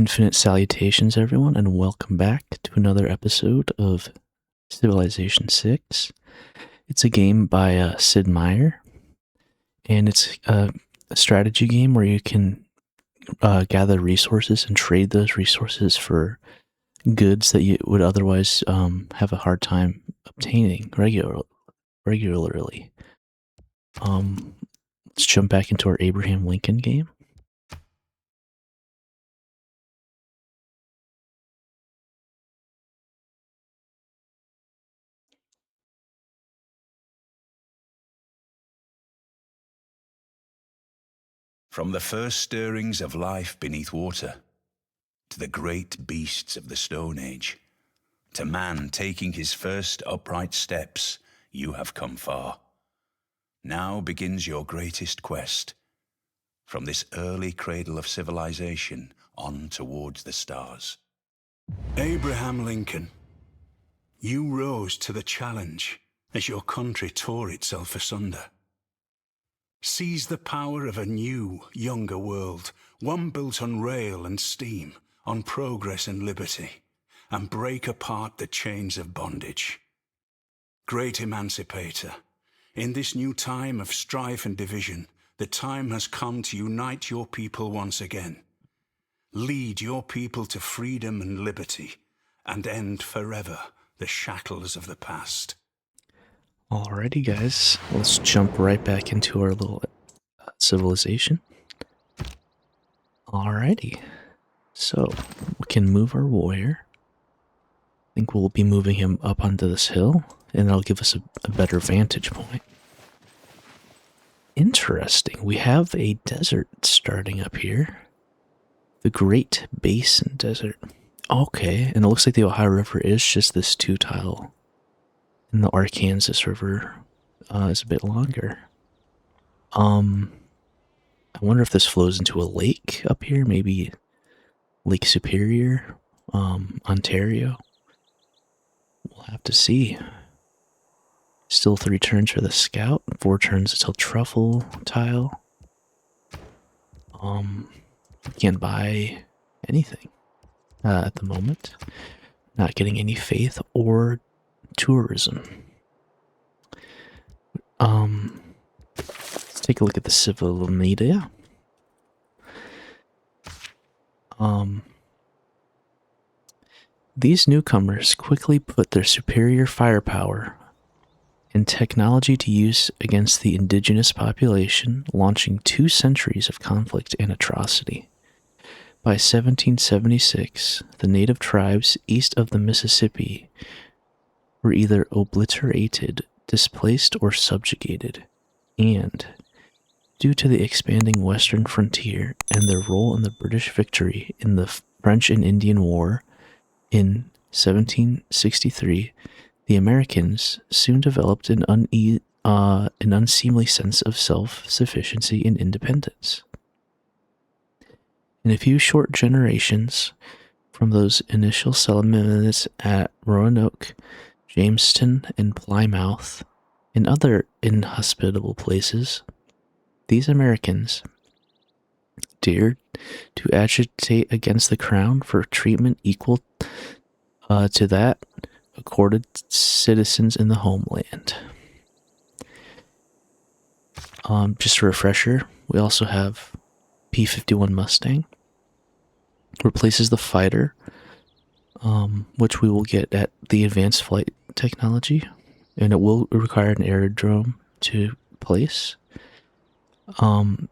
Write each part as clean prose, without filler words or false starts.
Infinite salutations, everyone, and welcome back to another episode of Civilization 6. It's a game by Sid Meier, and it's a strategy game where you can gather resources and trade those resources for goods that you would otherwise have a hard time obtaining regularly. Let's jump back into our Abraham Lincoln game. From the first stirrings of life beneath water, to the great beasts of the Stone Age, to man taking his first upright steps, you have come far. Now begins your greatest quest, from this early cradle of civilization on towards the stars. Abraham Lincoln, you rose to the challenge as your country tore itself asunder. Seize the power of a new, younger world, one built on rail and steam, on progress and liberty, and break apart the chains of bondage. Great emancipator, in this new time of strife and division, the time has come to unite your people once again. Lead your people to freedom and liberty, and end forever the shackles of the past. Alrighty, guys, let's jump right back into our little civilization. Alrighty, so we can move our warrior. I think we'll be moving him up onto this hill, and that'll give us a better vantage point. Interesting, we have a desert starting up here. The Great Basin Desert. Okay, and it looks like the Ohio River is just this 2-tile. And the Arkansas River is a bit longer. I wonder if this flows into a lake up here, maybe Lake Superior, Ontario. We'll have to see. Still 3 turns for the scout, 4 turns until truffle tile. Can't buy anything at the moment. Not getting any faith or tourism. Let's take a look at the civil media. These newcomers quickly put their superior firepower and technology to use against the indigenous population, launching 2 centuries of conflict and atrocity. By 1776, the native tribes east of the Mississippi were either obliterated, displaced, or subjugated, and, due to the expanding western frontier and their role in the British victory in the French and Indian War in 1763, the Americans soon developed an unseemly sense of self-sufficiency and independence. In a few short generations, from those initial settlements at Roanoke, Jamestown, and Plymouth, and other inhospitable places, these Americans dared to agitate against the crown for treatment equal to that accorded citizens in the homeland. Just a refresher, we also have P-51 Mustang. Replaces the fighter, which we will get at the advanced flight technology, and it will require an aerodrome to place. We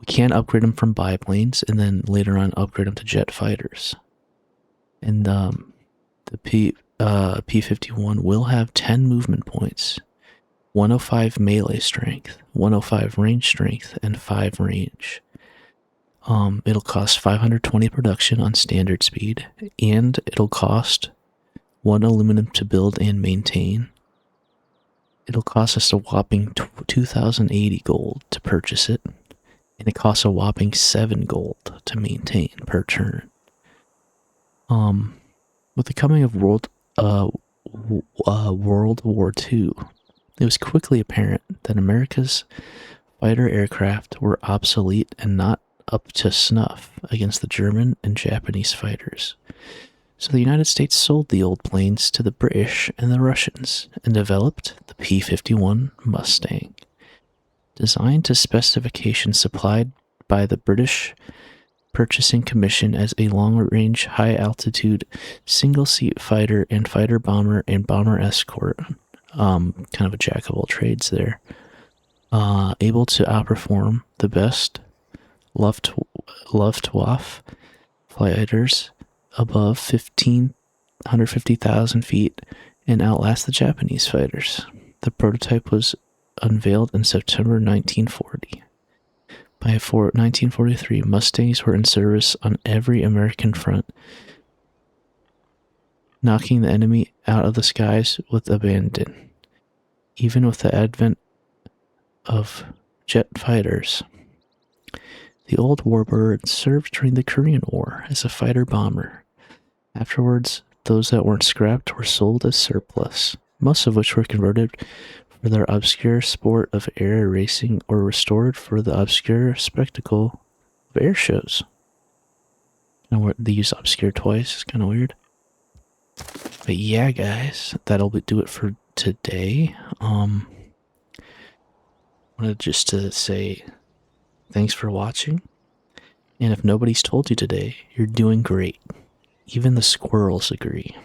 can upgrade them from biplanes, and then later on upgrade them to jet fighters. And the P-51 will have 10 movement points, 105 melee strength, 105 range strength, and 5 range. It'll cost 520 production on standard speed, and it'll cost 1 aluminum to build and maintain. It'll cost us a whopping 2,080 gold to purchase it, and it costs a whopping 7 gold to maintain per turn. With the coming of World War II, it was quickly apparent that America's fighter aircraft were obsolete and not up to snuff against the German and Japanese fighters. So the United States sold the old planes to the British and the Russians and developed the P-51 Mustang. Designed to specifications supplied by the British Purchasing Commission as a long-range, high-altitude, single-seat fighter and fighter-bomber and bomber escort, kind of a jack-of-all-trades there, able to outperform the best Luftwaffe fighters above 150,000 feet and outlast the Japanese fighters. The prototype was unveiled in September 1940. By 1943, Mustangs were in service on every American front, knocking the enemy out of the skies with abandon. Even with the advent of jet fighters, the old warbird served during the Korean War as a fighter-bomber. Afterwards, those that weren't scrapped were sold as surplus, most of which were converted for their obscure sport of air racing or restored for the obscure spectacle of air shows. And they use obscure twice, it's kind of weird. But yeah, guys, that'll do it for today. Wanted just to say thanks for watching. And if nobody's told you today, you're doing great. Even the squirrels agree.